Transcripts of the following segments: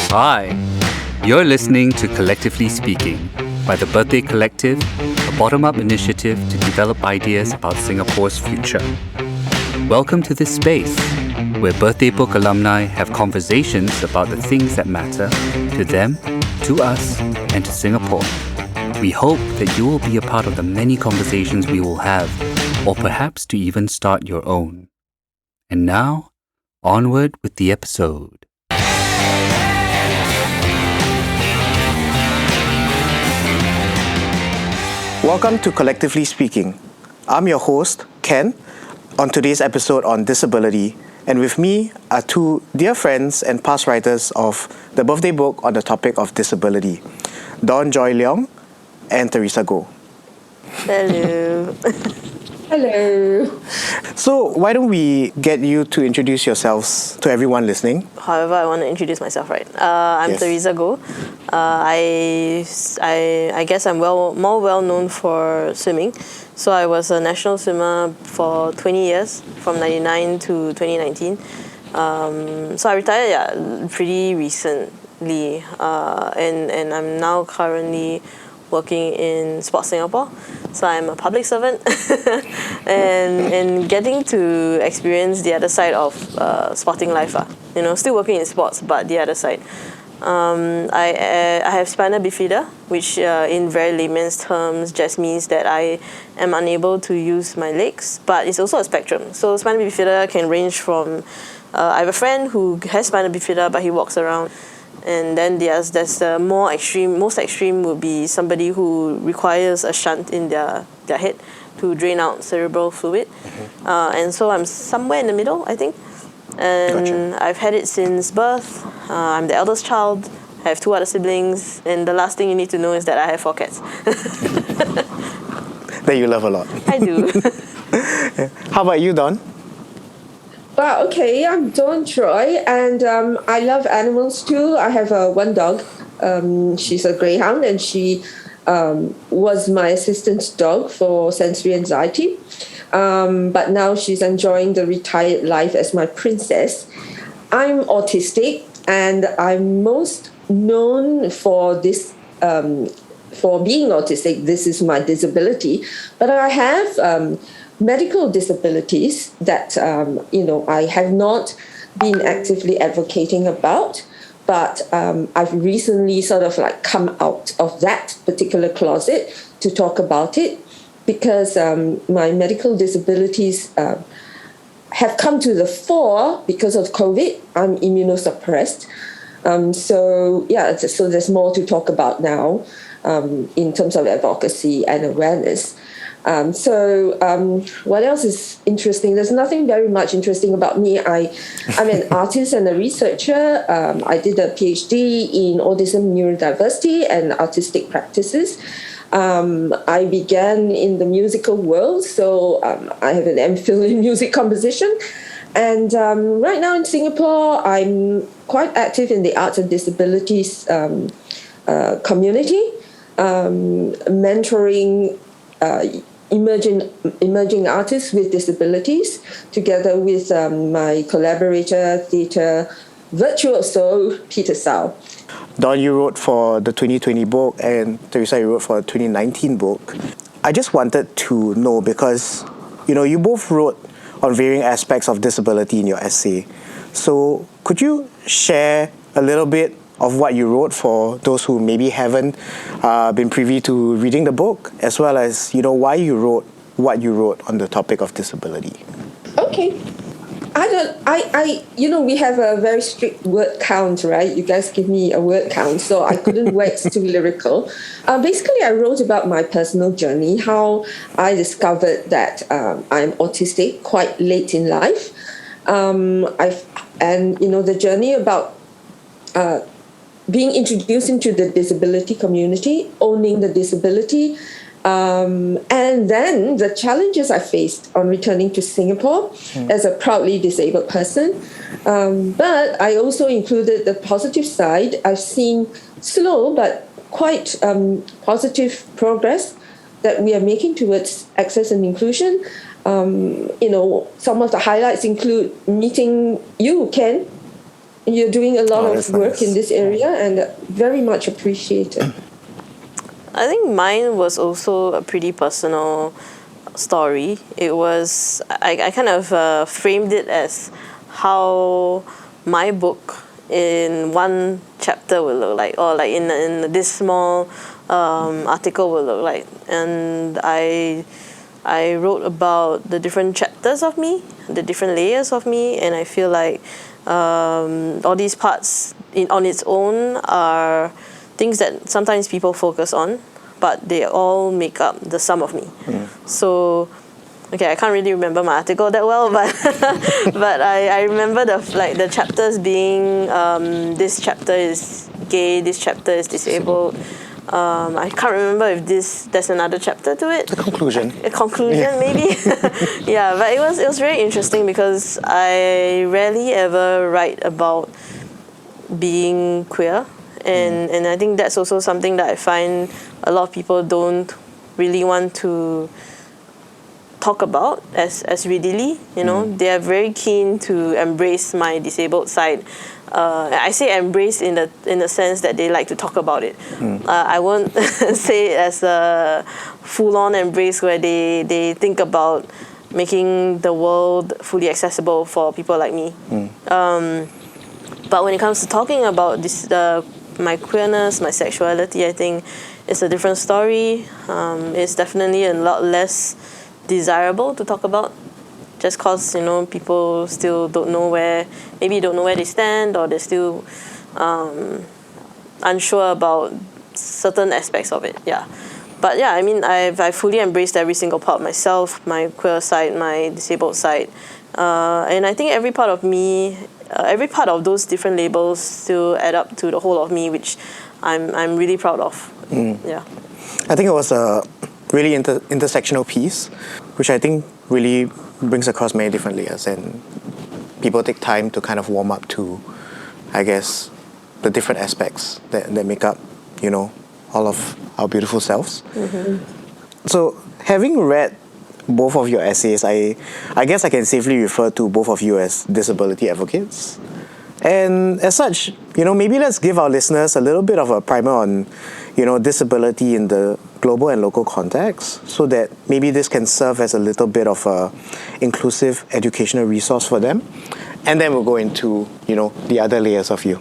Hi, you're listening to Collectively Speaking by the Birthday Collective, a bottom-up initiative to develop ideas about Singapore's future. Welcome to this space, where Birthday Book alumni have conversations about the things that matter to them, to us, and to Singapore. We hope that you will be a part of the many conversations we will have, or perhaps to even start your own. And now, onward with the episode. Welcome to Collectively Speaking. I'm your host, Ken, on today's episode on disability. And with me are two dear friends and past writers of the birthday book on the topic of disability, Dawn-Joy Leong and Theresa Goh. Hello. Hello. So why don't we get you to introduce yourselves to everyone listening? However, I want to introduce myself, right? I'm Yes. Theresa Goh. I guess I'm more well known for swimming. So I was a national swimmer for 20 years, from 99 to 2019. So I retired, pretty recently, and I'm now currently working in Sports Singapore. So I'm a public servant and getting to experience the other side of sporting life. Still working in sports, but the other side. I have spina bifida, which in very layman's terms just means that I am unable to use my legs, but it's also a spectrum. So spina bifida can range from, I have a friend who has spina bifida, but he walks around. And then there's the most extreme would be somebody who requires a shunt in their head to drain out cerebral fluid. And so I'm somewhere in the middle, I think. And Gotcha. I've had it since birth. I'm the eldest child. I have two other siblings. And the last thing you need to know is that I have 4 cats. That you love a lot. I do. How about you, Dawn? Well, okay, I'm Dawn-Joy, and I love animals too. I have one dog. She's a greyhound, and she was my assistant dog for sensory anxiety. But now she's enjoying the retired life as my princess. I'm autistic, and I'm most known for this, for being autistic. This is my disability. But I have medical disabilities that, I have not been actively advocating about. But I've recently sort of come out of that particular closet to talk about it, because my medical disabilities have come to the fore because of COVID. I'm immunosuppressed. So there's more to talk about now in terms of advocacy and awareness. What else is interesting? There's nothing very much interesting about me. I'm an artist and a researcher. I did a PhD in autism neurodiversity and artistic practices. I began in the musical world, so I have an MPhil in music composition. And right now in Singapore, I'm quite active in the arts and disabilities community, mentoring emerging artists with disabilities, together with my collaborator, theatre virtuoso, Peter Sau. Dawn, you wrote for the 2020 book, and Theresa, you wrote for the 2019 book. I just wanted to know, because, you both wrote on varying aspects of disability in your essay. So could you share a little bit of what you wrote for those who maybe haven't been privy to reading the book, as well as, why you wrote what you wrote on the topic of disability? Okay. We have a very strict word count, right? You guys give me a word count, so I couldn't wax too lyrical. Basically, I wrote about my personal journey, how I discovered that I'm autistic quite late in life. The journey about being introduced into the disability community, owning the disability, and then the challenges I faced on returning to Singapore as a proudly disabled person. But I also included the positive side. I've seen slow but quite positive progress that we are making towards access and inclusion. some of the highlights include meeting you, Ken. You're doing a lot of work in this area, and very much appreciated. I think mine was also a pretty personal story. It was, I kind of framed it as how my book in one chapter will look like, or like in this small article will look like. And I wrote about the different chapters of me, the different layers of me, and I feel like all these parts on its own are things that sometimes people focus on, but they all make up the sum of me. So, okay, I can't really remember my article that well, but but I remember the chapters being this chapter is gay, this chapter is disabled. I can't remember if there's another chapter to it. A conclusion. A conclusion, maybe. Yeah, but it was very interesting because I rarely ever write about being queer, and I think that's also something that I find a lot of people don't really want to talk about as readily. They are very keen to embrace my disabled side. I say embrace in the sense that they like to talk about it. I won't say it as a full-on embrace where they think about making the world fully accessible for people like me. But when it comes to talking about this, my queerness, my sexuality, I think it's a different story. It's definitely a lot less desirable to talk about, just because people still don't know where they stand, or they're still unsure about certain aspects of it. But I mean, I've fully embraced every single part of myself, my queer side, my disabled side, and I think every part of me, every part of those different labels still add up to the whole of me, which I'm really proud of. I think it was a really intersectional piece, which I think really brings across many different layers, and people take time to kind of warm up to, I guess, the different aspects that make up, all of our beautiful selves. So, having read both of your essays, I guess I can safely refer to both of you as disability advocates. And as such, maybe let's give our listeners a little bit of a primer on, disability in the global and local context, so that maybe this can serve as a little bit of a inclusive educational resource for them. And then we'll go into, the other layers of you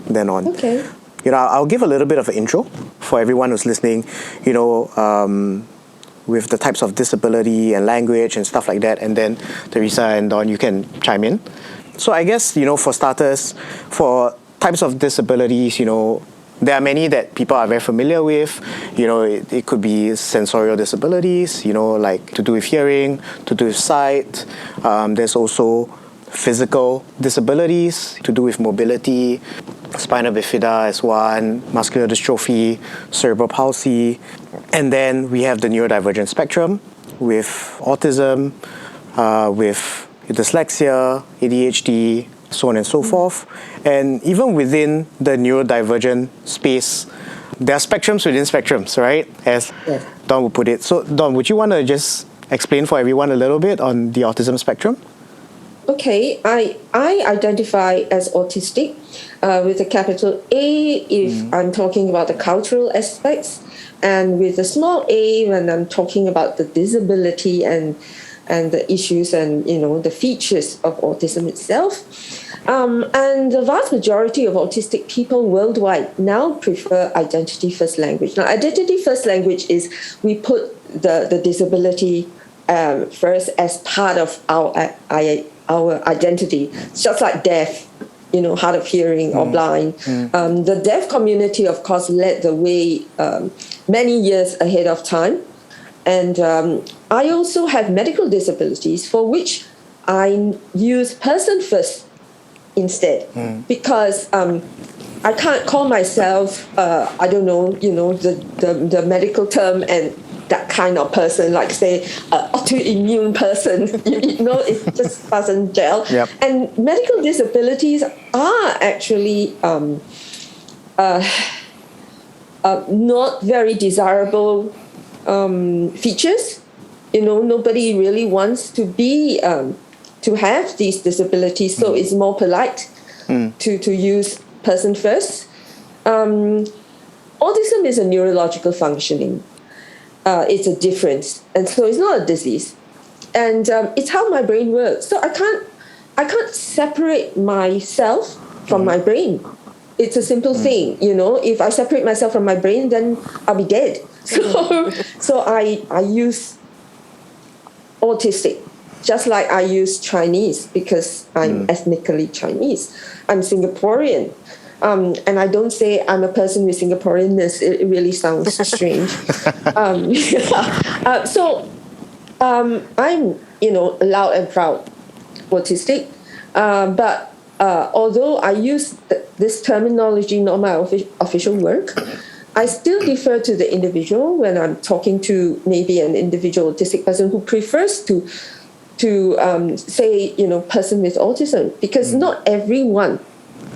then on. Okay. I'll give a little bit of an intro for everyone who's listening, with the types of disability and language and stuff like that. And then Theresa and Dawn, you can chime in. So I guess, for starters, for types of disabilities, there are many that people are very familiar with. It could be sensorial disabilities, like to do with hearing, to do with sight. There's also physical disabilities to do with mobility, spina bifida is one, muscular dystrophy, cerebral palsy. And then we have the neurodivergent spectrum with autism, with dyslexia, ADHD, so on and so forth. And even within the neurodivergent space, there are spectrums within spectrums, right? As Dawn would put it. So, Dawn, would you want to just explain for everyone a little bit on the autism spectrum? Okay, I identify as autistic with a capital A if I'm talking about the cultural aspects, and with a small a when I'm talking about the disability and the issues and the features of autism itself. And the vast majority of autistic people worldwide now prefer identity first language. Now, identity first language is we put the disability first as part of our identity. It's just like deaf, hard of hearing or blind. The deaf community, of course, led the way many years ahead of time. And I also have medical disabilities for which I use person first instead, because I can't call myself, the medical term and that kind of person, like say autoimmune person, it just doesn't gel. Yep. And medical disabilities are actually not very desirable features nobody really wants to be to have these disabilities, so it's more polite to use person first. Autism is a neurological functioning. It's a difference, and so it's not a disease, and it's how my brain works. So I can't separate myself from my brain. It's a simple thing, If I separate myself from my brain, then I'll be dead. So I use autistic, just like I use Chinese because I'm ethnically Chinese. I'm Singaporean. And I don't say I'm a person with Singaporeanness. It really sounds strange. I'm, loud and proud autistic. But although I use this terminology, not my official work, I still defer to the individual when I'm talking to maybe an individual autistic person who prefers to say, person with autism, because not everyone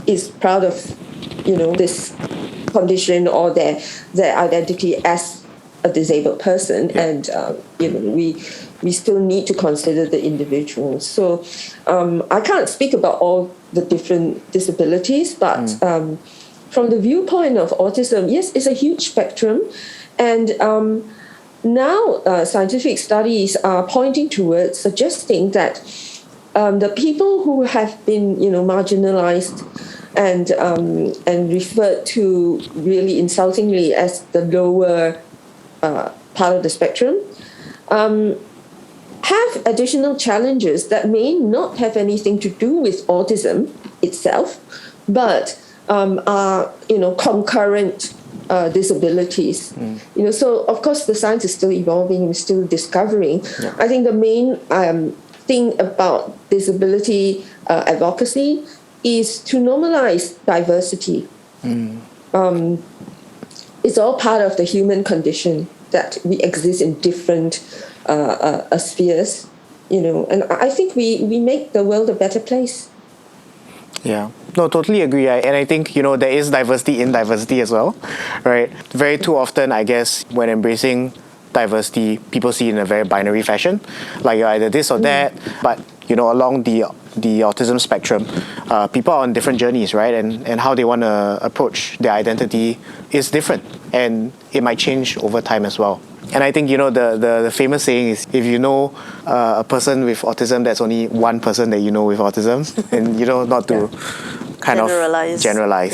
is proud of, this condition or their identity as a disabled person, and we still need to consider the individual. So I can't speak about all the different disabilities, but from the viewpoint of autism, yes, it's a huge spectrum, and now scientific studies are pointing towards suggesting that the people who have been, marginalized and referred to really insultingly as the lower part of the spectrum, have additional challenges that may not have anything to do with autism itself, but are concurrent disabilities. So of course the science is still evolving and still discovering. I think the main thing about disability advocacy is to normalize diversity. It's all part of the human condition that we exist in different spheres, and I think we make the world a better place. Yeah, no, totally agree. And I think, there is diversity in diversity as well, right? Very too often, I guess, when embracing diversity, people see it in a very binary fashion, like you're either this or that. But, along the autism spectrum, people are on different journeys, right? And how they want to approach their identity is different, and it might change over time as well. And I think, the famous saying is, if you know a person with autism, that's only one person that you know with autism, and not to kind generalize.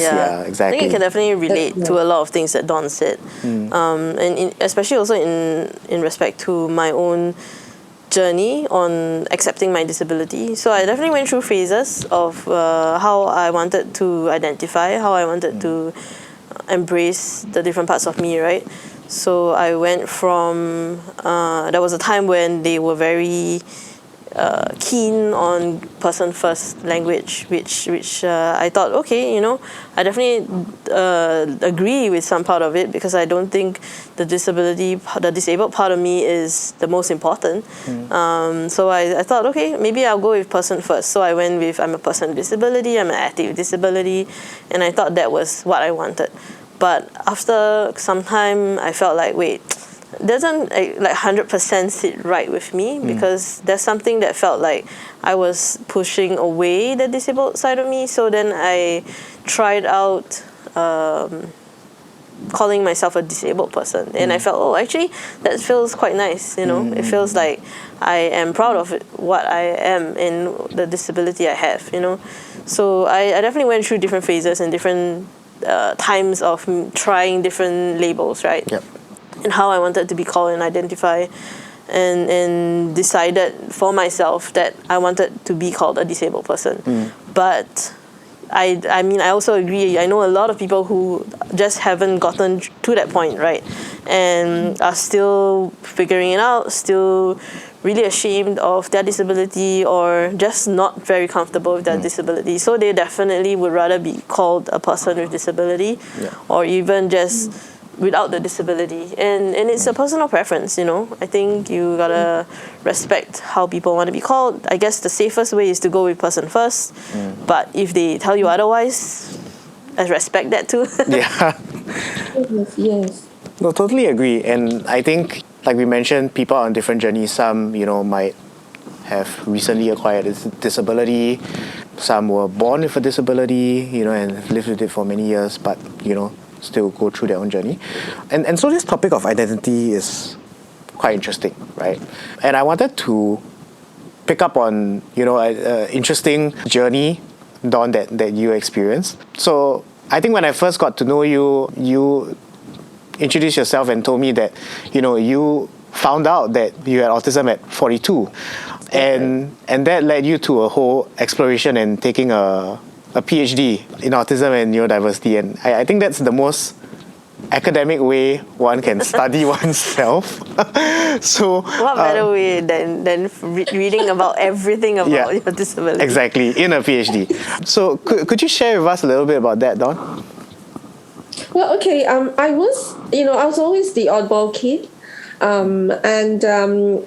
Yeah, exactly. I think it can definitely relate to a lot of things that Dawn said, and especially also in respect to my own journey on accepting my disability. So I definitely went through phases of how I wanted to identify, how I wanted to embrace the different parts of me, right? So I went from, there was a time when they were very keen on person first language, which I thought, okay, I definitely agree with some part of it, because I don't think the disabled part of me is the most important. So I thought, okay, maybe I'll go with person first. So I went with, I'm a person with disability, I'm an athlete with disability, and I thought that was what I wanted. But after some time, I felt like, wait, doesn't 100% sit right with me, because there's something that felt like I was pushing away the disabled side of me. So then I tried out calling myself a disabled person, and I felt, actually that feels quite nice. It feels like I am proud of what I am and the disability I have. So I definitely went through different phases and different times of trying different labels, right? Yep. And how I wanted to be called and identify, and decided for myself that I wanted to be called a disabled person. But I mean, I also agree. I know a lot of people who just haven't gotten to that point, right? And are still figuring it out, still really ashamed of their disability, or just not very comfortable with their disability. So they definitely would rather be called a person with disability, or even just without the disability. And it's a personal preference, I think you gotta respect how people want to be called. I guess the safest way is to go with person first, but if they tell you otherwise, I respect that too. Yeah. Yes. No, totally agree. And I think like we mentioned, people are on different journeys. Some, might have recently acquired a disability. Some were born with a disability, and have lived with it for many years, but, still go through their own journey. And so this topic of identity is quite interesting, right? And I wanted to pick up on, an interesting journey, Dawn, that you experienced. So I think when I first got to know you, you introduced yourself and told me that, you found out that you had autism at 42. And that led you to a whole exploration and taking a PhD in autism and neurodiversity. And I think that's the most academic way one can study oneself. So what better way than reading about everything about your disability? Exactly, in a PhD. So could you share with us a little bit about that, Dawn? Well, okay. I was always the oddball kid, and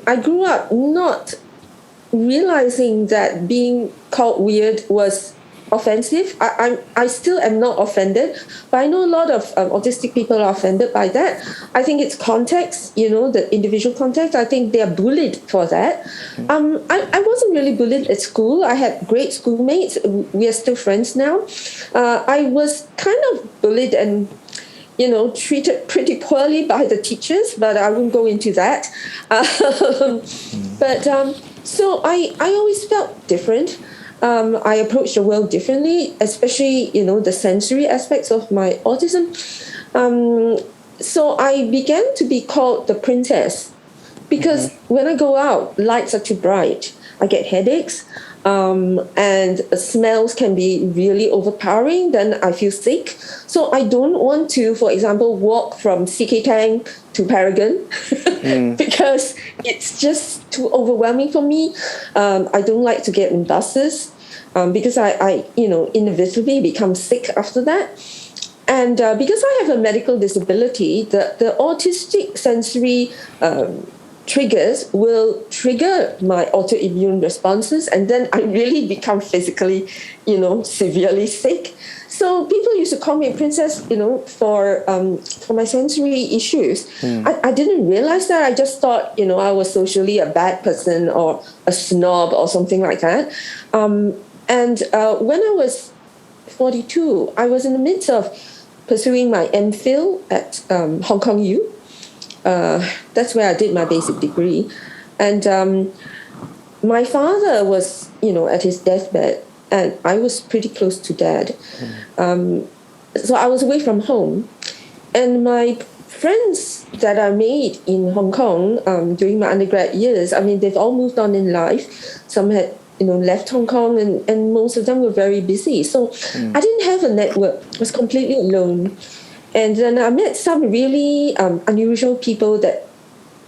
I grew up not realizing that being called weird was offensive. I still am not offended, but I know a lot of autistic people are offended by that. I think it's context, the individual context. I think they are bullied for that. I wasn't really bullied at school. I had great schoolmates. We are still friends now. I was kind of bullied and treated pretty poorly by the teachers, but I won't go into that. So I always felt different. I approached the world differently, especially, the sensory aspects of my autism. So I began to be called the princess because when I go out, lights are too bright. I get headaches, and smells can be really overpowering. Then I feel sick. So I don't want to, for example, walk from CK Tang to Paragon because it's just too overwhelming for me. I don't like to get in buses because I inevitably become sick after that. And because I have a medical disability, the autistic sensory triggers will trigger my autoimmune responses, and then I really become physically, severely sick. So people used to call me a princess, for my sensory issues. I didn't realize that. I just thought, I was socially a bad person or a snob or something like that. And when I was 42, I was in the midst of pursuing my MPhil at Hong Kong U. That's where I did my basic degree. And my father was, at his deathbed, and I was pretty close to Dad. So I was away from home. And my friends that I made in Hong Kong during my undergrad years, they've all moved on in life. Some had, left Hong Kong, and most of them were very busy. So I didn't have a network. I was completely alone. And then I met some really unusual people that,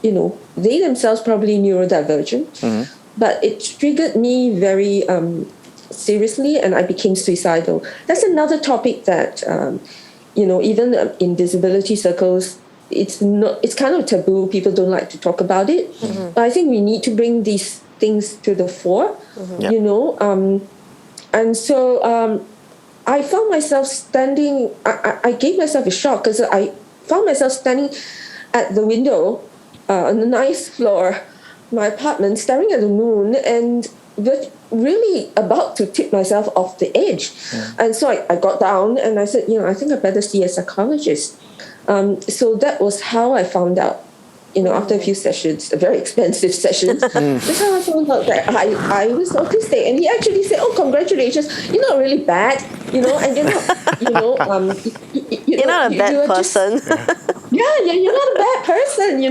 they themselves probably neurodivergent. But it triggered me very seriously, and I became suicidal. That's another topic that, even in disability circles, it's kind of taboo. People don't like to talk about it. But I think we need to bring these things to the fore, and so I found myself standing, I gave myself a shock because I found myself standing at the window on the ninth floor, my apartment, staring at the moon, and really about to tip myself off the edge. And so I got down and I said, I think I better see a psychologist. So that was how I found out, after a few sessions, a very expensive sessions, that's how I found out that I was autistic. And he actually said, "Oh, congratulations, you're not really bad, and you're not, you're not a bad person." You're not a bad person,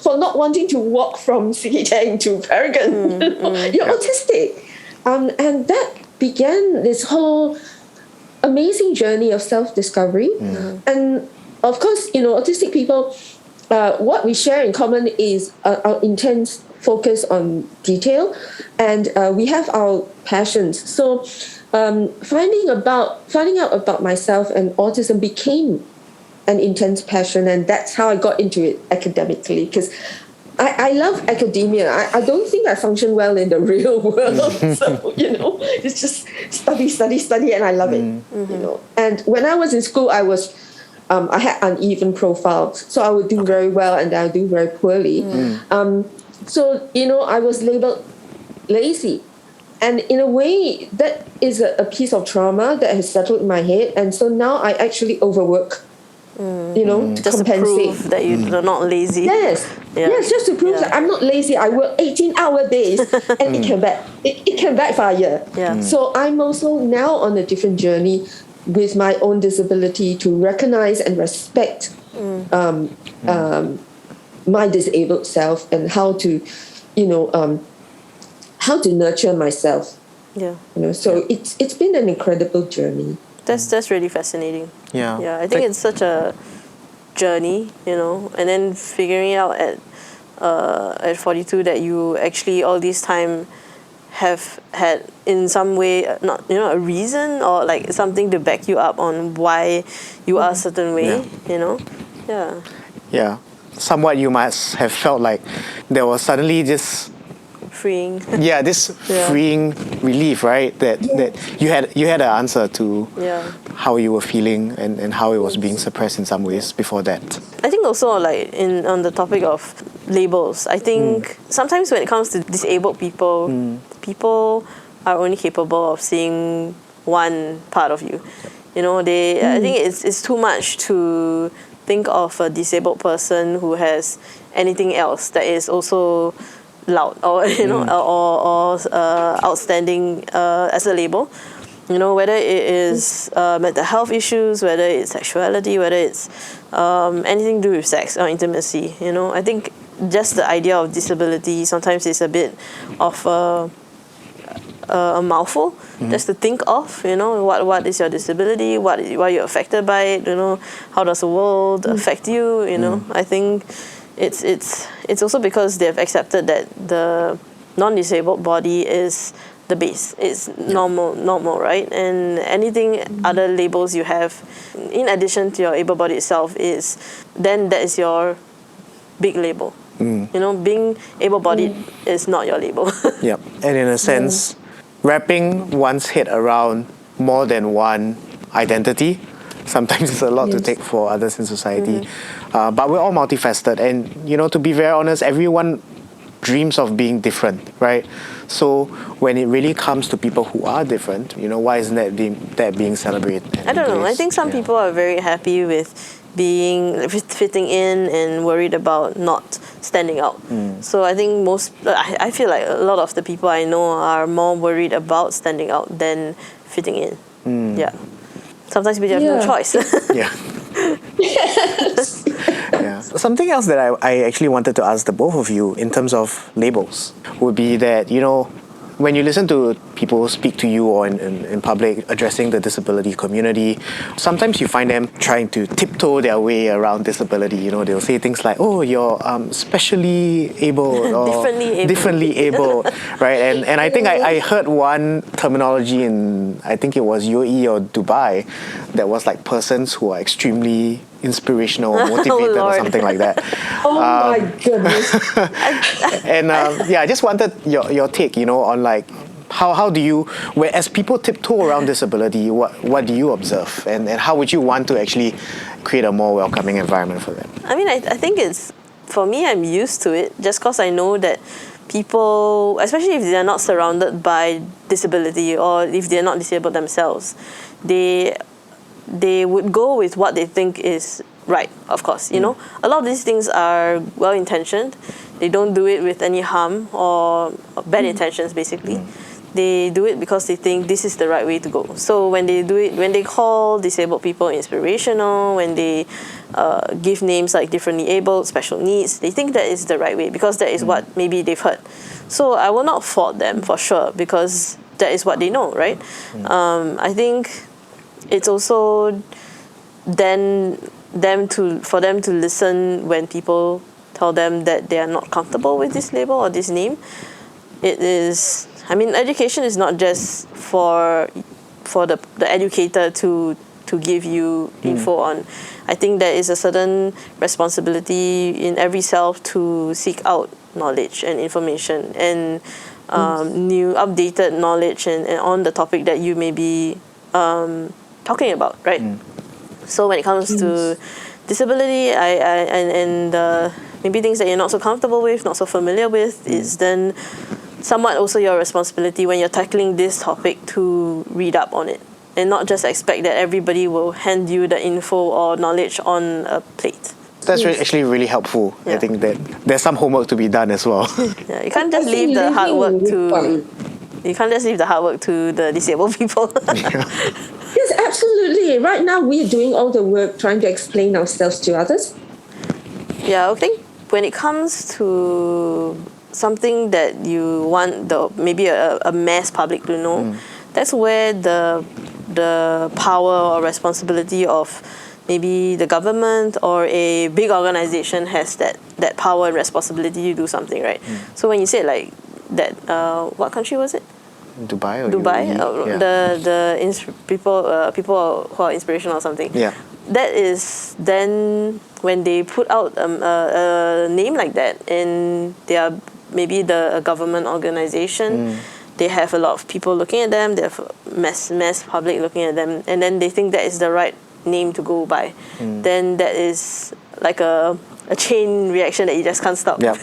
for not wanting to walk from Sikitang to Paragon. You're autistic. And that began this whole amazing journey of self-discovery. And of course, autistic people, what we share in common is our intense focus on detail, and we have our passions. So finding out about myself and autism became an intense passion, and that's how I got into it academically, because I love academia. I don't think I function well in the real world. So, it's just study, and I love it. And when I was in school, I was I had uneven profile. So I would do very well and then I would do very poorly. So, I was labeled lazy. And in a way, that is a piece of trauma that has settled in my head. And so now I actually overwork, to Just to compensate. prove that you're not lazy. Yes, just to prove that I'm not lazy. I work 18-hour days, and it can backfire. Yeah. So I'm also now on a different journey with my own disability to recognize and respect my disabled self and how to, how to nurture myself. Yeah. So it's been an incredible journey. That's really fascinating. Yeah. Yeah, I think it's such a journey, and then figuring out at 42 that you actually all this time have had in some way not a reason or like something to back you up on why you are a certain way. Yeah. Somewhat you must have felt like there was suddenly this Freeing. this freeing relief, right? That you had an answer to how you were feeling and how it was being suppressed in some ways before that. I think also like on the topic of labels, I think sometimes when it comes to disabled people, people are only capable of seeing one part of you. I think it's too much to think of a disabled person who has anything else that is also loud or or outstanding as a label, whether it is mental health issues, whether it's sexuality, whether it's anything to do with sex or intimacy. I think just the idea of disability sometimes is a bit of a mouthful just to think of. What is your disability, why you're affected by it, how does the world affect you. I think it's also because they've accepted that the non-disabled body is the base. It's normal, right? And anything other labels you have, in addition to your able body itself, that is your big label. Being able-bodied is not your label. Yep. And in a sense, wrapping one's head around more than one identity sometimes it's a lot to take for others in society. But we're all multifaceted, and to be very honest, everyone dreams of being different, right? So when it really comes to people who are different, why isn't that being celebrated? I don't know. I think some people are very happy with fitting in and worried about not standing out. So I think I feel like a lot of the people I know are more worried about standing out than fitting in. Yeah. Sometimes we have no choice. Yeah. Yeah. Something else that I actually wanted to ask the both of you in terms of labels would be that, when you listen to people speak to you or in public addressing the disability community, sometimes you find them trying to tiptoe their way around disability. They'll say things like, oh, you're specially able or differently able, right? And I think I heard one terminology in, I think it was UAE or Dubai, that was like persons who are extremely inspirational or motivated or something like that. My goodness. And I just wanted your take, on like how do you, as people tiptoe around disability, what do you observe, and how would you want to actually create a more welcoming environment for them? I mean, I think for me, I'm used to it just because I know that people, especially if they're not surrounded by disability or if they're not disabled themselves, they would go with what they think is right, of course. A lot of these things are well-intentioned. They don't do it with any harm or bad intentions, basically. They do it because they think this is the right way to go. So when they do it, when they call disabled people inspirational, when they give names like differently abled, special needs, they think that is the right way because that is what maybe they've heard. So I will not fault them for sure because that is what they know, right? I think it's also then for them to listen when people tell them that they are not comfortable with this label or this name. It is, education is not just for the educator to give you info on. I think there is a certain responsibility in every self to seek out knowledge and information and new updated knowledge and on the topic that you may be talking about, right? So when it comes to disability, and maybe things that you're not so comfortable with, not so familiar with, it's then somewhat also your responsibility when you're tackling this topic to read up on it and not just expect that everybody will hand you the info or knowledge on a plate. That's actually really helpful. I think that there's some homework to be done as well. Yeah, you can't just leave the hard work to the disabled people. Yes, absolutely. Right now, we're doing all the work trying to explain ourselves to others. Yeah, I think when it comes to something that you want maybe a mass public to know, that's where the power or responsibility of maybe the government or a big organization has that power and responsibility to do something, right? So when you said like that, what country was it? Dubai. People who are inspirational or something. Yeah. That is then when they put out a name like that, and they are maybe a government organization. They have a lot of people looking at them. They have mass public looking at them, and then they think that is the right name to go by. Then that is like a chain reaction that you just can't stop. Yep.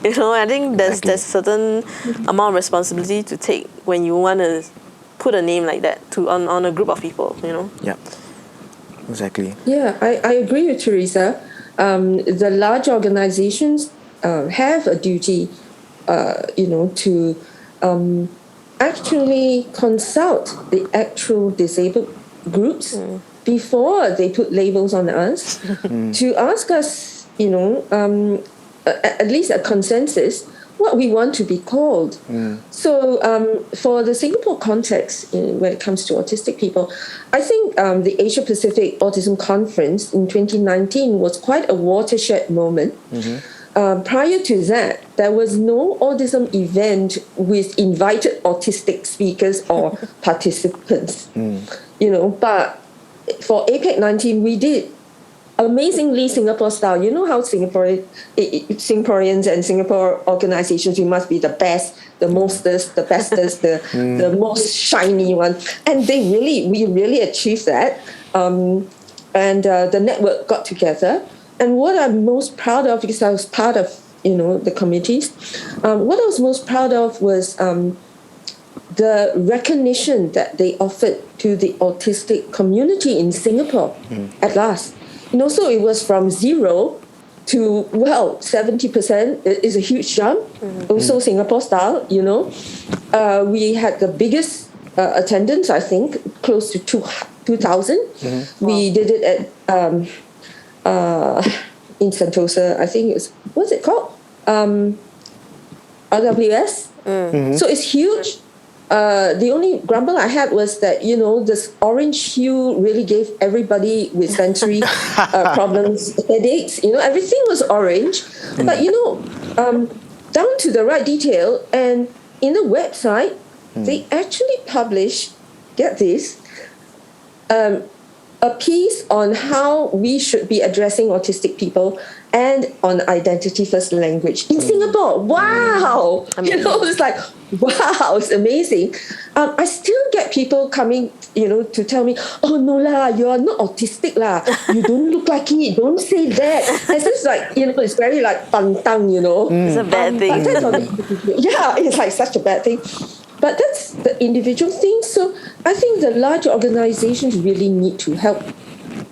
I think there's certain amount of responsibility to take when you want to put a name like that on a group of people. Yeah. Exactly. Yeah, I agree with Theresa. The large organizations have a duty, to actually consult the actual disabled groups before they put labels on us, to ask us, at least a consensus, what we want to be called. So for the Singapore context, when it comes to autistic people, I think the Asia Pacific Autism Conference in 2019 was quite a watershed moment. Prior to that, there was no autism event with invited autistic speakers or participants. But for EP10, we did amazingly Singapore style. You know how Singaporeans and Singapore organizations, we must be the best, the mostest, the bestest, the most shiny one. And we really achieved that. And the network got together. And what I'm most proud of, because I was part of, the committees, what I was most proud of was the recognition that they offered to the autistic community in Singapore at last. So it was from 0 to 70% is a huge jump. Also Singapore style, we had the biggest attendance, I think, close to 2,000. We did it at in Sentosa, I think what's it called? RWS. So it's huge. The only grumble I had was that, this orange hue really gave everybody with sensory problems headaches. Everything was orange. But, down to the right detail, and in the website, they actually publish, get this, a piece on how we should be addressing autistic people and on identity first language in Singapore. Wow! It's like, wow, it's amazing. I still get people coming, to tell me, oh no lah, you're not autistic lah. You don't look like it. Don't say that. It's just like, it's very like pantang, It's a bad thing. Yeah, it's like such a bad thing. But that's the individual thing. So I think the large organizations really need to help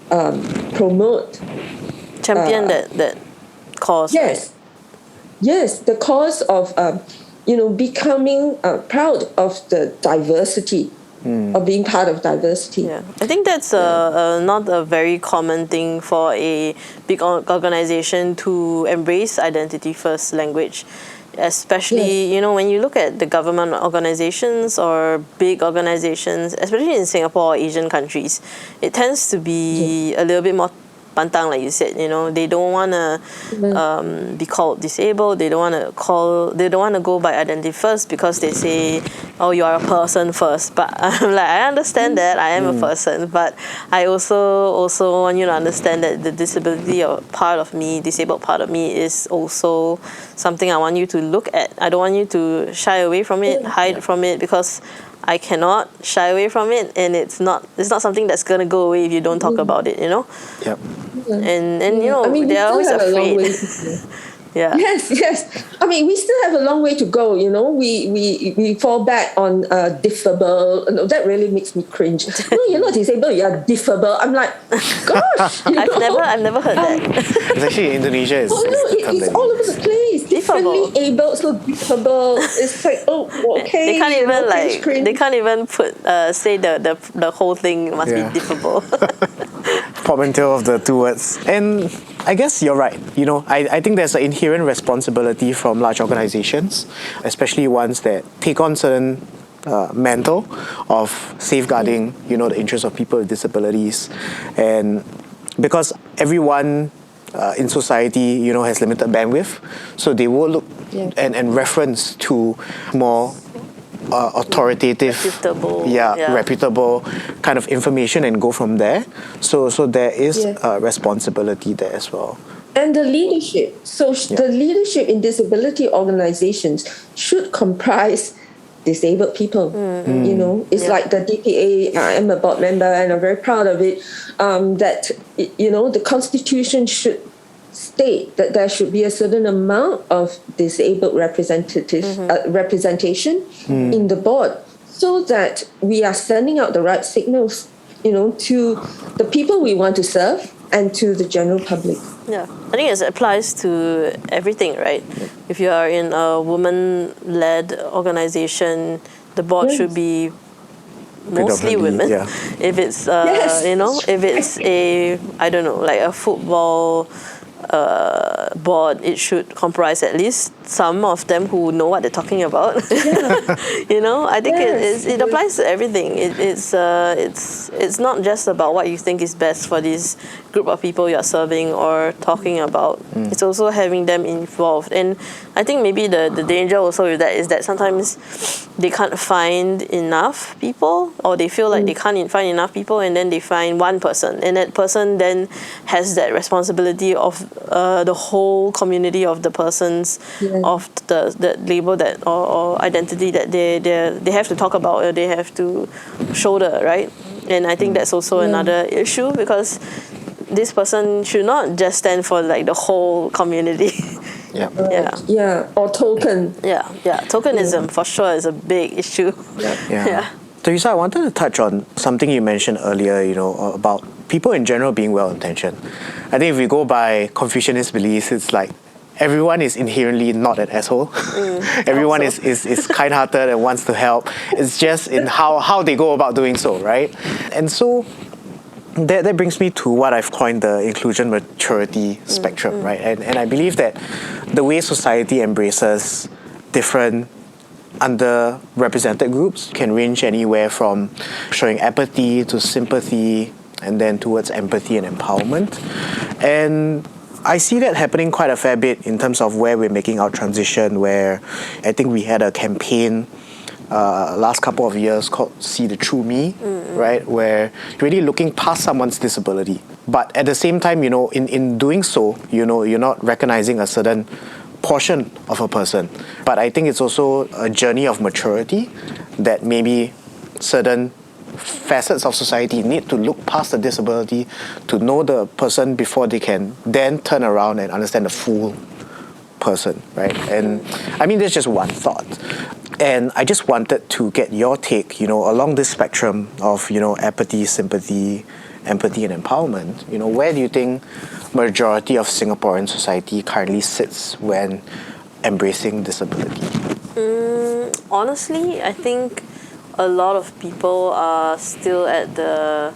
promote. Champion that cause. Yes. Right? Yes, the cause of, becoming proud of the diversity, of being part of diversity. Yeah, I think that's not a very common thing for a big organization to embrace identity first language. Especially, when you look at the government organizations or big organizations, especially in Singapore or Asian countries, it tends to be a little bit more pantang, like you said. They don't want to be called disabled. They don't want to go by identity first because they say, oh, you are a person first. But I'm like, I understand that I am a person, but I also want you to understand that the disability or disabled part of me is also something I want you to look at. I don't want you to shy away from it, hide from it, because I cannot shy away from it, and it's not something that's gonna go away if you don't talk about it, you know. Yep. And you know, I mean, we they're still always have a long way afraid. to go. Yeah. Yes. I mean, we still have a long way to go. You know, we fall back on diffable. No, that really makes me cringe. No, you're not disabled. You're diffable. I'm like, gosh. I've never heard that. It's actually in Indonesia. It's, Oh no, the term it's that all we over use. the place. Differently Diffable. able, so diffable. It's like, oh, okay. They can't you even know, cringe. they can't even put say the whole thing must Yeah. be diffable. Portmanteau of the two words. And I guess you're right. You know, I think there's an inherent responsibility from large organizations, especially ones that take on certain mantle of safeguarding, you know, the interests of people with disabilities. And because everyone in society, you know, has limited bandwidth, so they will look and reference to more authoritative, reputable kind of information and go from there. So there is a responsibility there as well. And the leadership. So the leadership in disability organizations should comprise disabled people. You know, it's like the DPA. I'm a board member and I'm very proud of it. That, you know, the Constitution should state that there should be a certain amount of disabled representation in the board, so that we are sending out the right signals, you know, to the people we want to serve and to the general public. Yeah, I think it applies to everything, right? If you are in a woman-led organization, the board should be mostly women. Yeah. If it's you know, if it's like a football board, it should comprise at least some of them who know what they're talking about. You know, I think it applies to everything. It's not just about what you think is best for this group of people you're serving or talking about. It's also having them involved. And I think maybe the danger also with that is that sometimes they can't find enough people, or they feel like they can't find enough people, and then they find one person, and that person then has that responsibility of the whole community of the persons of the label that or identity that they have to talk about, or they have to shoulder, right? And I think that's also another issue, because this person should not just stand for like the whole community. Or token. Tokenism for sure is a big issue. Teresa, I wanted to touch on something you mentioned earlier, you know, about people in general being well-intentioned. I think if we go by Confucianist beliefs, it's like everyone is inherently not an asshole. Everyone is kind-hearted and wants to help. It's just in how they go about doing so, right? And so that brings me to what I've coined the inclusion maturity spectrum, right? And I believe that the way society embraces different underrepresented groups can range anywhere from showing apathy to sympathy, and then towards empathy and empowerment. And I see that happening quite a fair bit in terms of where we're making our transition, where I think we had a campaign last couple of years called See the True Me, right? Where really looking past someone's disability. But at the same time, you know, in doing so, you know, you're not recognizing a certain portion of a person. But I think it's also a journey of maturity that maybe certain facets of society need to look past the disability to know the person before they can then turn around and understand the full person, right? And I mean, there's just one thought. And I just wanted to get your take, you know, along this spectrum of, you know, apathy, sympathy, empathy, and empowerment. You know, where do you think majority of Singaporean society currently sits when embracing disability? Honestly, I think a lot of people are still at the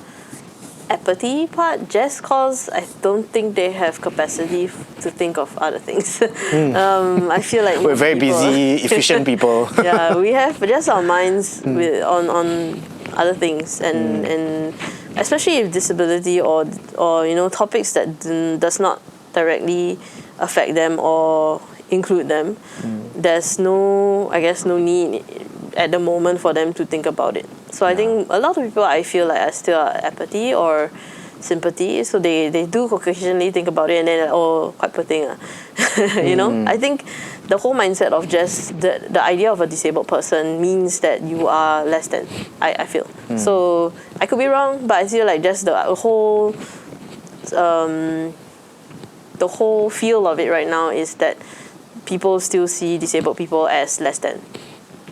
apathy part, just because I don't think they have capacity to think of other things. I feel like we're very busy, efficient people. We have just our minds on other things, and especially if disability or you know, topics that does not directly affect them or include them, there's no need at the moment for them to think about it. So I think a lot of people, I feel like, are still apathy or sympathy. So they do occasionally think about it and then, oh, quite poor thing. You know? I think the whole mindset of just the idea of a disabled person means that you are less than, I feel. So I could be wrong, but I feel like just the whole feel of it right now is that people still see disabled people as less than.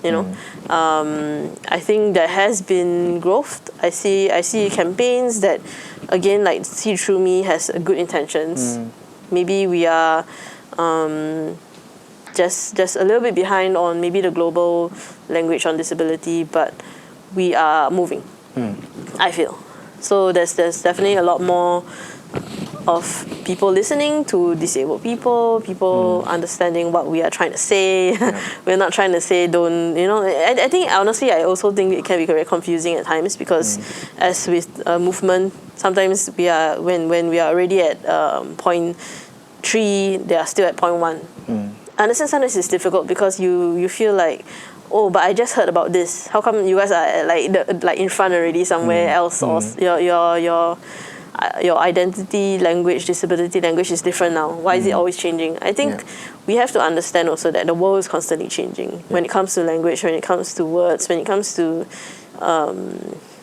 You know, I think there has been growth. I see campaigns that, again, like See Through Me has good intentions. Maybe we are just a little bit behind on maybe the global language on disability, but we are moving. I feel so. There's definitely a lot more of people listening to disabled people understanding what we are trying to say. We're not trying to say don't, you know. I think honestly, I also think it can be very confusing at times because as with a movement, sometimes we are when we are already at point 3, they are still at point 1. I understand sometimes it's difficult because you feel like, oh, but I just heard about this. How come you guys are like in front already somewhere else, or your identity language, disability language is different now. Why is it always changing? I think we have to understand also that the world is constantly changing when it comes to language, when it comes to words, when it comes to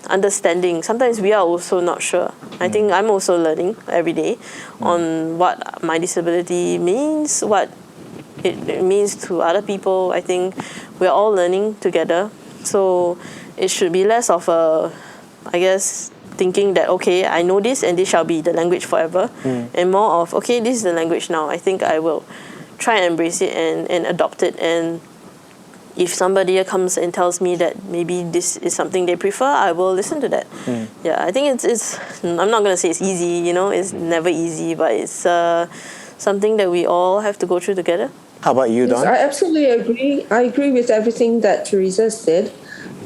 understanding. Sometimes we are also not sure. I think I'm also learning every day on what my disability means, what it means to other people. I think we're all learning together. So it should be less of a, I guess, thinking that, okay, I know this and this shall be the language forever, and more of, okay, this is the language now. I think I will try and embrace it and adopt it. And if somebody comes and tells me that maybe this is something they prefer, I will listen to that. Yeah, I think it's I'm not going to say it's easy, you know, it's never easy, but it's something that we all have to go through together. How about you, Dawn? Yes, I absolutely agree. I agree with everything that Theresa said.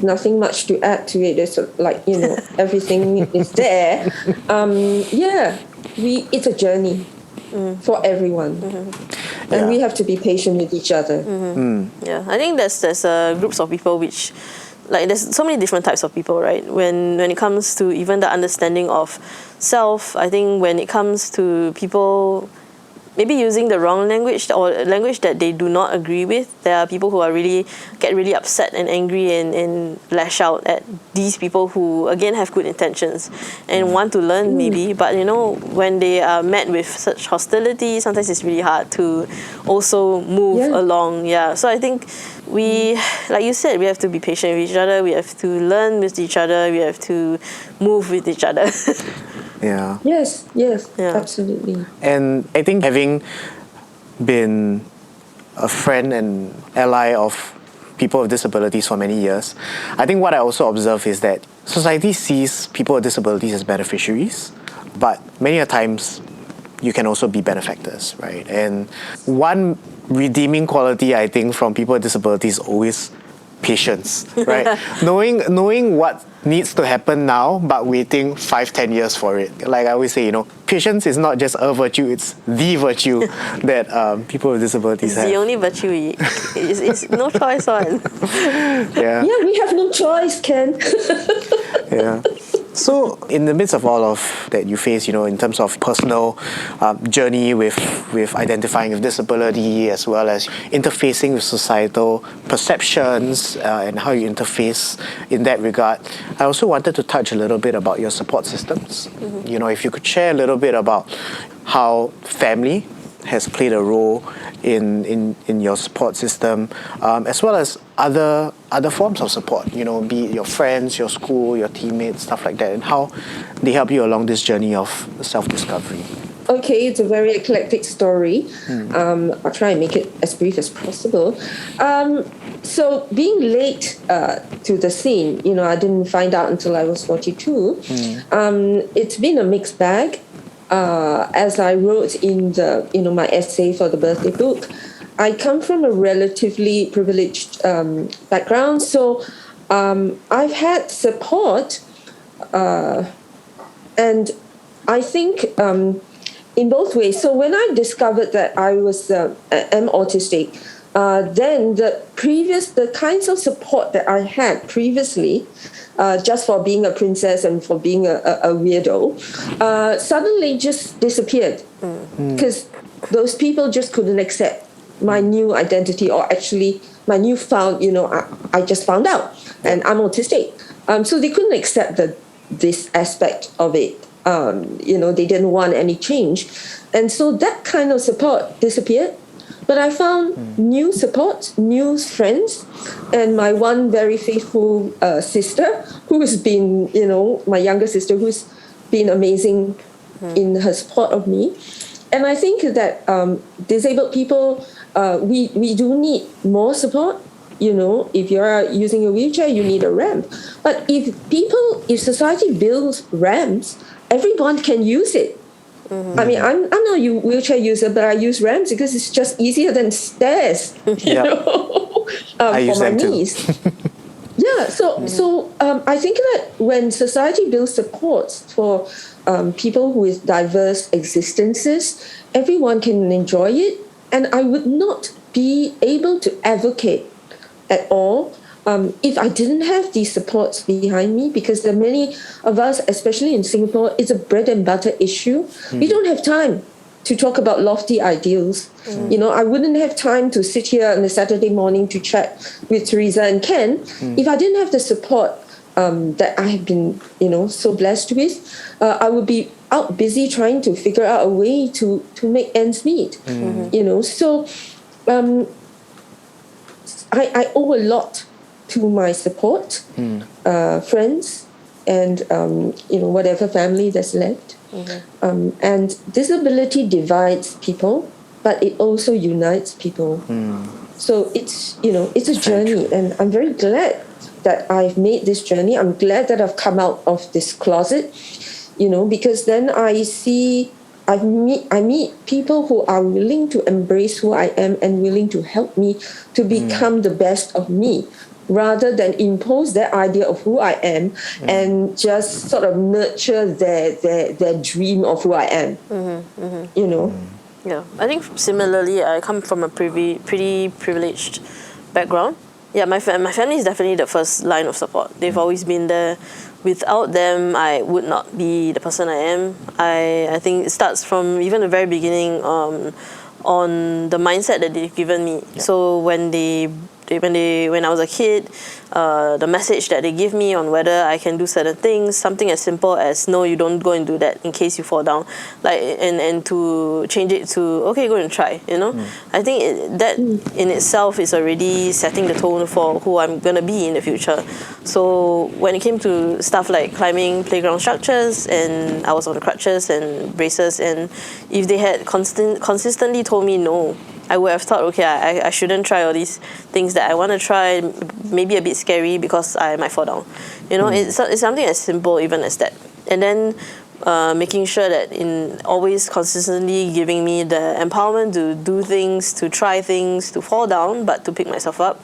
Nothing much to add to it. It's like, you know, everything is there. It's a journey for everyone, and we have to be patient with each other. Yeah, I think there's groups of people which, like, there's so many different types of people, right? When it comes to even the understanding of self, I think when it comes to people maybe using the wrong language or language that they do not agree with, there are people who are get really upset and angry and lash out at these people who, again, have good intentions and want to learn maybe, but, you know, when they are met with such hostility, sometimes it's really hard to also move along. So I think we, like you said, we have to be patient with each other, we have to learn with each other, we have to move with each other. Yes, absolutely. And I think having been a friend and ally of people with disabilities for many years, I think what I also observe is that society sees people with disabilities as beneficiaries, but many a times you can also be benefactors, right? And one redeeming quality, I think, from people with disabilities is always patience, right? knowing what needs to happen now, but waiting 5-10 years for it. Like I always say, you know, patience is not just a virtue, it's the virtue that people with disabilities have. It's the only virtue. It's no choice on. We have no choice, Ken. So in the midst of all of that you face, you know, in terms of personal journey with identifying with disability, as well as interfacing with societal perceptions and how you interface in that regard, I also wanted to touch a little bit about your support systems. You know, if you could share a little bit about how family has played a role in your support system, as well as other forms of support, you know, be it your friends, your school, your teammates, stuff like that, and how they help you along this journey of self-discovery. Okay, it's a very eclectic story. I'll try and make it as brief as possible. So being late to the scene, you know, I didn't find out until I was 42. It's been a mixed bag. As I wrote in the, you know, my essay for the birthday book, I come from a relatively privileged background, so I've had support, and I think in both ways. So when I discovered that I was am autistic, then the kinds of support that I had previously, just for being a princess and for being a weirdo, suddenly just disappeared because those people just couldn't accept my new identity, or actually my new found, I just found out and I'm autistic. So they couldn't accept this aspect of it. They didn't want any change. And so that kind of support disappeared. But I found new support, new friends, and my one very faithful sister, who has been, my younger sister, who's been amazing in her support of me. And I think that disabled people, we do need more support. If you're using a wheelchair, you need a ramp. But if society builds ramps, everyone can use it. I mean, I'm not a wheelchair user, but I use ramps because it's just easier than stairs, I use for my them too. knees. Yeah, so I think that when society builds supports for people with diverse existences, everyone can enjoy it. And I would not be able to advocate at all if I didn't have these supports behind me, because there are many of us, especially in Singapore, it's a bread and butter issue. We don't have time to talk about lofty ideals. I wouldn't have time to sit here on a Saturday morning to chat with Theresa and Ken if I didn't have the support that I have been, so blessed with. I would be out busy trying to figure out a way to make ends meet. So I owe a lot to my support, friends, and whatever family that's left. And disability divides people, but it also unites people. So it's a journey, and I'm very glad that I've made this journey. I'm glad that I've come out of this closet, because then I meet people who are willing to embrace who I am and willing to help me to become the best of me, rather than impose their idea of who I am and just sort of nurture their dream of who I am. Yeah, I think similarly, I come from a pretty privileged background. Yeah, my family is definitely the first line of support. They've always been there. Without them, I would not be the person I am. I think it starts from even the very beginning on the mindset that they've given me. Yeah. So when I was a kid, the message that they give me on whether I can do certain things, something as simple as, no, you don't go and do that in case you fall down, and to change it to, okay, go and try, I think that in itself is already setting the tone for who I'm going to be in the future. So when it came to stuff like climbing playground structures, and I was on crutches and braces, and if they had consistently told me no, I would have thought, okay, I shouldn't try all these things that I want to try, maybe a bit scary because I might fall down. It's something as simple even as that. And then making sure that in always consistently giving me the empowerment to do things, to try things, to fall down, but to pick myself up.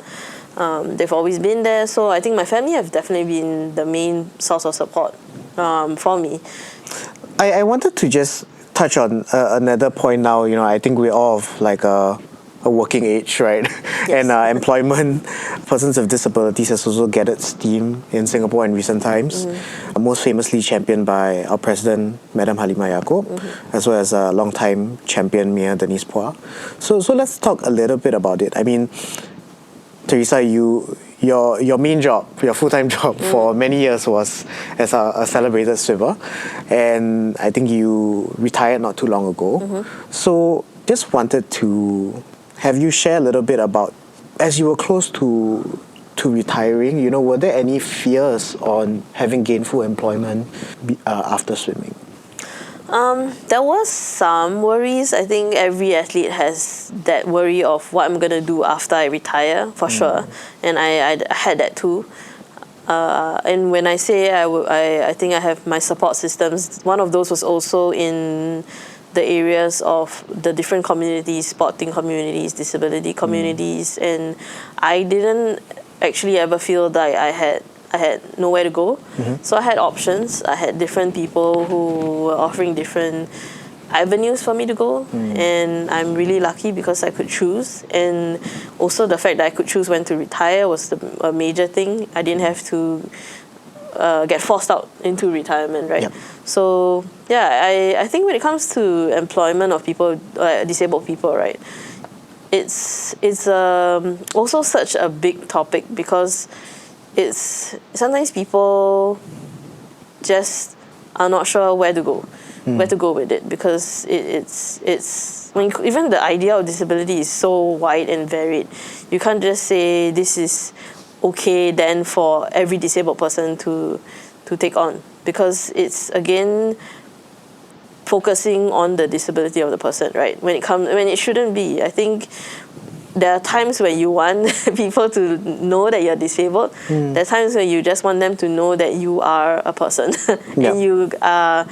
They've always been there. So I think my family have definitely been the main source of support for me. I wanted to just touch on another point now. I think we're all of like a working age, right? Yes. And employment, persons with disabilities has also gathered steam in Singapore in recent times. Most famously championed by our president, Madam Halimah Yacob, as well as a long-time champion, meandering. So let's talk a little bit about it. I mean, Theresa, your main job, your full-time job for many years was as a celebrated swimmer, and I think you retired not too long ago. So just wanted to have you share a little bit about, as you were close to retiring, were there any fears on having gainful employment after swimming? There was some worries. I think every athlete has that worry of what I'm going to do after I retire, for sure. And I had that too. And when I say I think I have my support systems, one of those was also in the areas of the different communities, sporting communities, disability communities. And I didn't actually ever feel that I had nowhere to go. So I had options. I had different people who were offering different avenues for me to go, and I'm really lucky because I could choose. And also the fact that I could choose when to retire was a major thing. I didn't have to get forced out into retirement, right? Yep. So yeah, I think when it comes to employment of people, disabled people, right, it's also such a big topic because it's sometimes people just are not sure where to go with it, because it's when even the idea of disability is so wide and varied. You can't just say this is okay then for every disabled person to take on, because it's again focusing on the disability of the person, right? When it shouldn't be. I think there are times when you want people to know that you're disabled. There are times when you just want them to know that you are a person and you are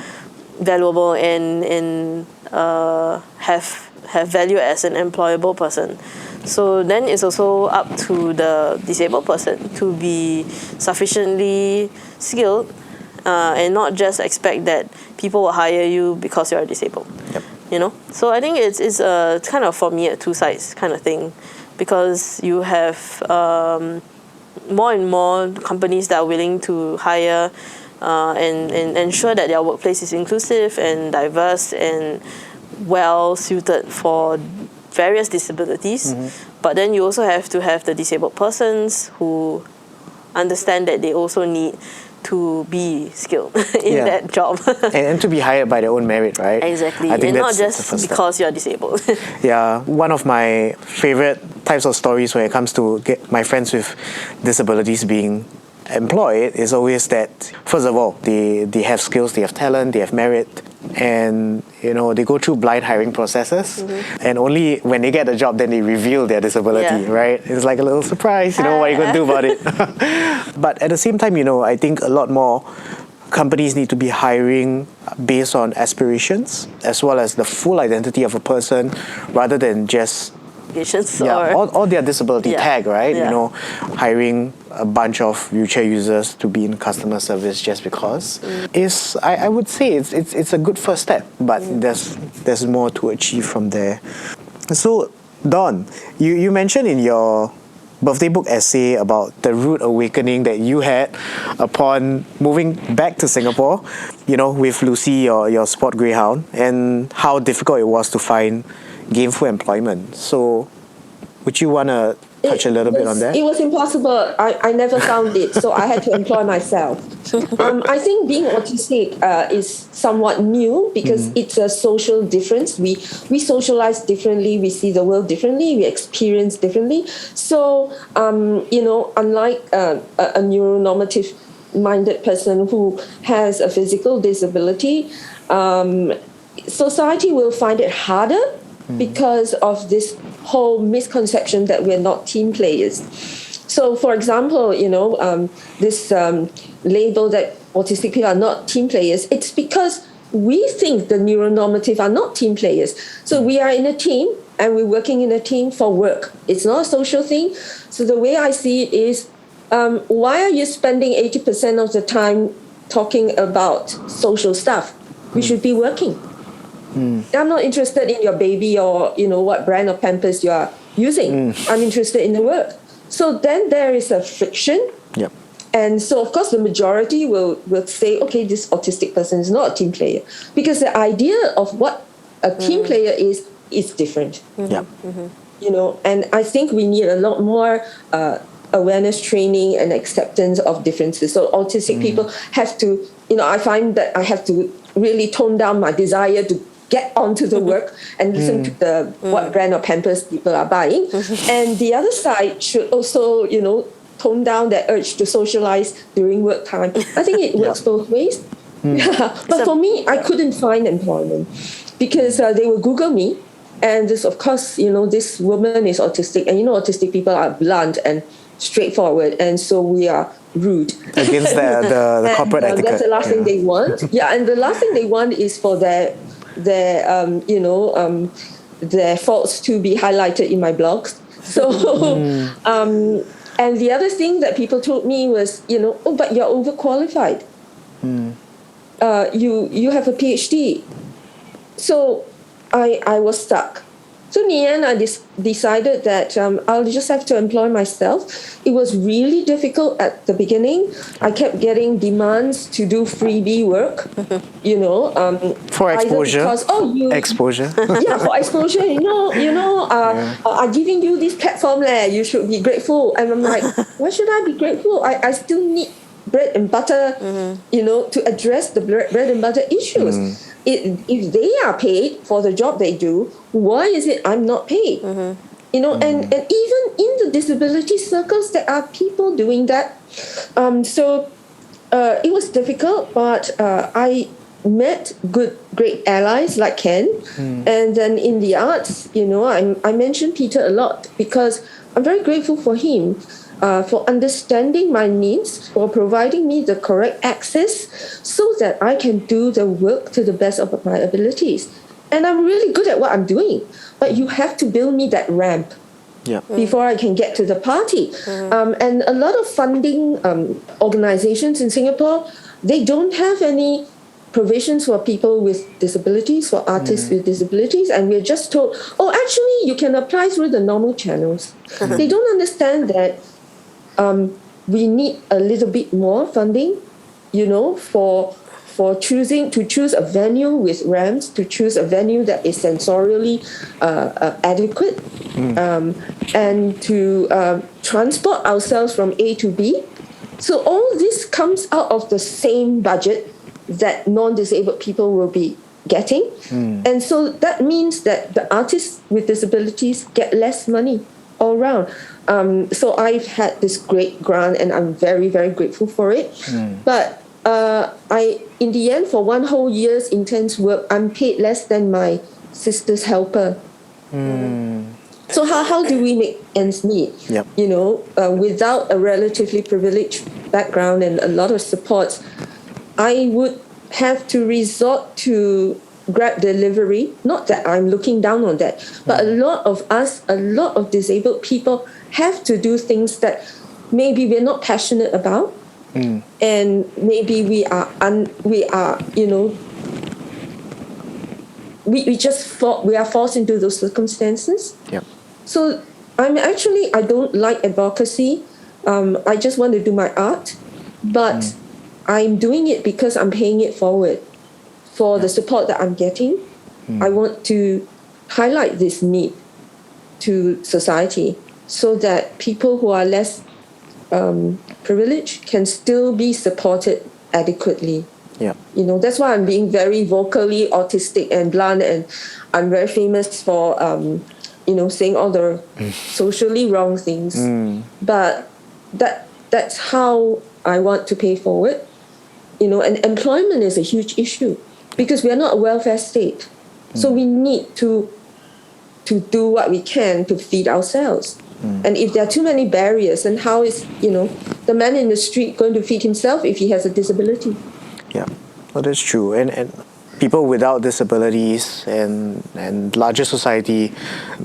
valuable and have value as an employable person. So then it's also up to the disabled person to be sufficiently skilled and not just expect that people will hire you because you're disabled. Yep. You know, so I think it's kind of, for me, a two sides kind of thing, because you have more and more companies that are willing to hire and ensure that their workplace is inclusive and diverse and well suited for various disabilities. But then you also have to have the disabled persons who understand that they also need to be skilled in that job. and to be hired by their own merit, right? Exactly, I think and not that's the just first step. because you're disabled. Yeah, one of my favorite types of stories when it comes to get my friends with disabilities being employed is always that, first of all, they have skills, they have talent, they have merit, and they go through blind hiring processes, and only when they get the job then they reveal their disability, right? It's like a little surprise, what are you going to do about it? But at the same time, I think a lot more companies need to be hiring based on aspirations as well as the full identity of a person, rather than just or their disability tag, right? Hiring a bunch of wheelchair users to be in customer service just because is, I would say it's a good first step, but there's more to achieve from there. So Dawn, you mentioned in your birthday book essay about the rude awakening that you had upon moving back to Singapore, with Lucy, your sport greyhound, and how difficult it was to find gainful employment. So would you want to touch a little bit on that? It was impossible. I never found it, so I had to employ myself. I think being autistic is somewhat new because it's a social difference. We socialize differently, we see the world differently, we experience differently. So, unlike a neuronormative minded person who has a physical disability, society will find it harder because of this whole misconception that we're not team players. So, for example, this label that autistic people are not team players, it's because we think the neuronormative are not team players. So we are in a team and we're working in a team for work. It's not a social thing. So the way I see it is, why are you spending 80% of the time talking about social stuff? We should be working. I'm not interested in your baby or what brand of Pampers you are using. I'm interested in the work. So then there is a friction. Yep. And so of course the majority will say, okay, this autistic person is not a team player, because the idea of what a team player is different. Yep. And I think we need a lot more awareness training and acceptance of differences. So autistic people have to, I find that I have to really tone down my desire to get onto the work and listen to what brand of Pampers people are buying. And the other side should also, tone down that urge to socialize during work time. I think it works both ways. But for me, I couldn't find employment because they will Google me. And this, of course, this woman is autistic. And autistic people are blunt and straightforward. And so we are rude. Against the corporate etiquette. That's the last thing they want. Yeah, and the last thing they want is for their faults to be highlighted in my blogs. So, and the other thing that people told me was, but you're overqualified. You have a PhD. So I was stuck. So in the end, I decided that I'll just have to employ myself. It was really difficult at the beginning. I kept getting demands to do freebie work, For exposure. Because, exposure. yeah, for exposure, I'm giving you this platform, you should be grateful. And I'm like, why should I be grateful? I still need bread and butter, to address the bread and butter issues. If they are paid for the job they do, why is it I'm not paid? And even in the disability circles, there are people doing that. So it was difficult, but I met great allies like Ken. And then in the arts, I mentioned Peter a lot because I'm very grateful for him. For understanding my needs, for providing me the correct access so that I can do the work to the best of my abilities. And I'm really good at what I'm doing, but you have to build me that ramp before I can get to the party. And a lot of funding organizations in Singapore, they don't have any provisions for people with disabilities, for artists with disabilities, and we're just told, actually, you can apply through the normal channels. They don't understand that we need a little bit more funding, for choose a venue with ramps, to choose a venue that is sensorially adequate, and to transport ourselves from A to B. So all this comes out of the same budget that non-disabled people will be getting. And so that means that the artists with disabilities get less money all around. So I've had this great grant and I'm very, very grateful for it. But in the end, for one whole year's intense work, I'm paid less than my sister's helper. So how do we make ends meet? Without a relatively privileged background and a lot of supports, I would have to resort to Grab delivery. Not that I'm looking down on that, but a lot of disabled people have to do things that maybe we're not passionate about, and maybe we are forced into those circumstances. So I don't like advocacy. I just want to do my art, but I'm doing it because I'm paying it forward for the support that I'm getting. I want to highlight this need to society so that people who are less privileged can still be supported adequately. That's why I'm being very vocally autistic and blunt, and I'm very famous for saying all the socially wrong things. But that's how I want to pay forward. And employment is a huge issue because we are not a welfare state. So we need to do what we can to feed ourselves. And if there are too many barriers, then how is, the man in the street going to feed himself if he has a disability? Yeah, well, that's true. And people without disabilities and larger society,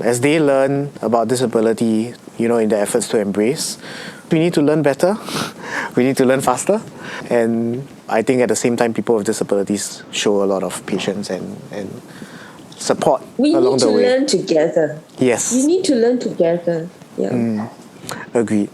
as they learn about disability, in their efforts to embrace, we need to learn better. We need to learn faster. And I think at the same time, people with disabilities show a lot of patience and support along the way. We need to learn together. Yes. We need to learn together. Yeah. Agreed.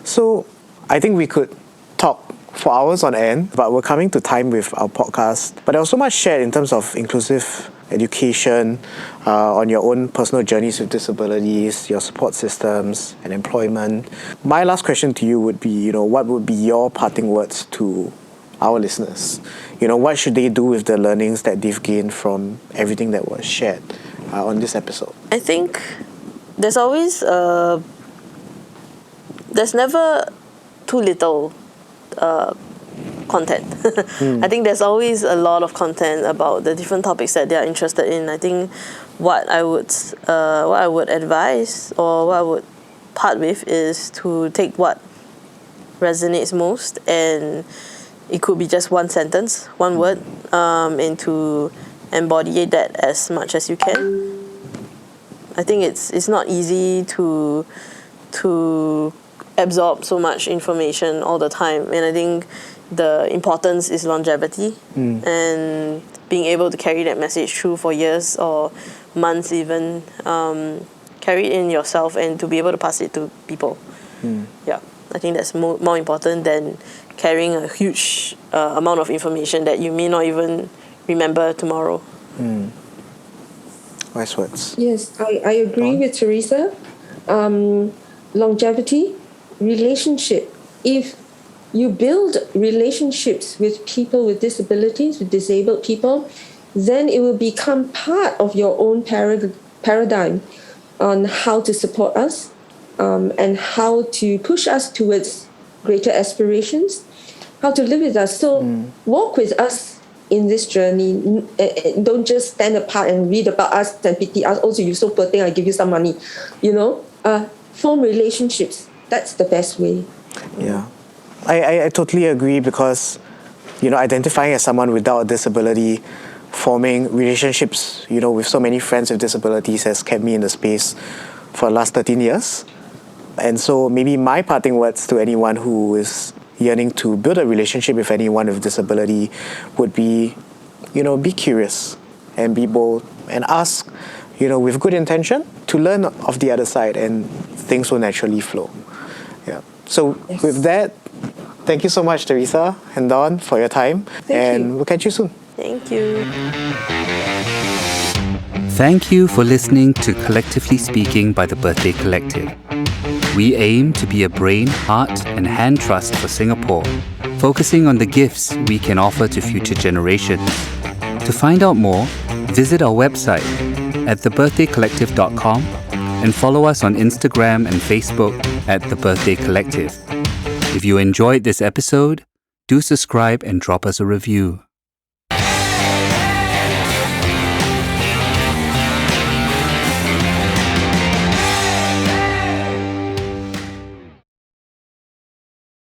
So I think we could talk for hours on end, but we're coming to time with our podcast. But there was so much shared in terms of inclusive education, on your own personal journeys with disabilities, your support systems and employment. My last question to you would be, what would be your parting words to our listeners? What should they do with the learnings that they've gained from everything that was shared on this episode? I think there's always there's never too little content. I think there's always a lot of content about the different topics that they are interested in. I think what I would advise or what I would part with is to take what resonates most, and it could be just one sentence, one word, and to embody that as much as you can. I think it's not easy to absorb so much information all the time, and I think the importance is longevity, and being able to carry that message through for years or months even, carry it in yourself and to be able to pass it to people. Yeah, I think that's more important than carrying a huge amount of information that you may not even remember tomorrow. Wise words. Yes, I agree with Theresa. Longevity, relationship. If you build relationships with people with disabilities, with disabled people, then it will become part of your own paradigm on how to support us and how to push us towards greater aspirations, how to live with us. So walk with us in this journey. Don't just stand apart and read about us and pity us. Also, you're so poor thing, I give you some money. Form relationships. That's the best way. Yeah. I totally agree, because, identifying as someone without a disability, forming relationships, with so many friends with disabilities has kept me in the space for the last 13 years. And so maybe my parting words to anyone who is yearning to build a relationship with anyone with disability would be, be curious and be bold and ask, with good intention to learn of the other side, and things will naturally flow. Yeah. So with that, thank you so much, Theresa and Dawn, for your time. Thank you. We'll catch you soon. Thank you. Thank you for listening to Collectively Speaking by the Birthday Collective. We aim to be a brain, heart, and hand trust for Singapore, focusing on the gifts we can offer to future generations. To find out more, visit our website at thebirthdaycollective.com and follow us on Instagram and Facebook at The Birthday Collective. If you enjoyed this episode, do subscribe and drop us a review.